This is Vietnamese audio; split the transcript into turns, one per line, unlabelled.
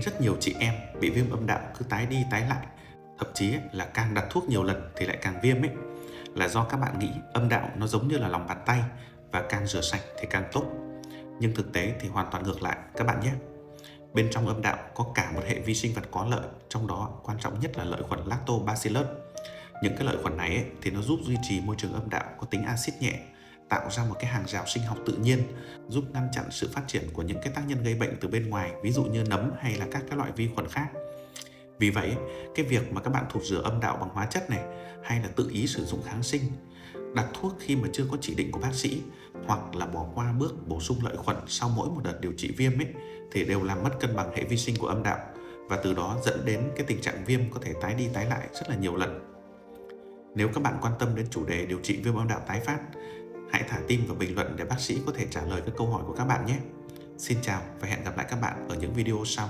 Rất nhiều chị em bị viêm âm đạo cứ tái đi tái lại, thậm chí là càng đặt thuốc nhiều lần thì lại càng viêm ấy, là do các bạn nghĩ âm đạo nó giống như là lòng bàn tay và càng rửa sạch thì càng tốt. Nhưng thực tế thì hoàn toàn ngược lại các bạn nhé. Bên trong âm đạo có cả một hệ vi sinh vật có lợi, trong đó quan trọng nhất là lợi khuẩn Lactobacillus. Những cái lợi khuẩn này thì nó giúp duy trì môi trường âm đạo có tính axit nhẹ, tạo ra một cái hàng rào sinh học tự nhiên, giúp ngăn chặn sự phát triển của những cái tác nhân gây bệnh từ bên ngoài, ví dụ như nấm hay là các cái loại vi khuẩn khác. Vì vậy, cái việc mà các bạn thụt rửa âm đạo bằng hóa chất này, hay là tự ý sử dụng kháng sinh, đặt thuốc khi mà chưa có chỉ định của bác sĩ, hoặc là bỏ qua bước bổ sung lợi khuẩn sau mỗi một đợt điều trị viêm thì đều làm mất cân bằng hệ vi sinh của âm đạo, và từ đó dẫn đến cái tình trạng viêm có thể tái đi tái lại rất là nhiều lần. Nếu các bạn quan tâm đến chủ đề điều trị viêm âm đạo tái phát, hãy thả tim và bình luận để bác sĩ có thể trả lời các câu hỏi của các bạn nhé. Xin chào và hẹn gặp lại các bạn ở những video sau.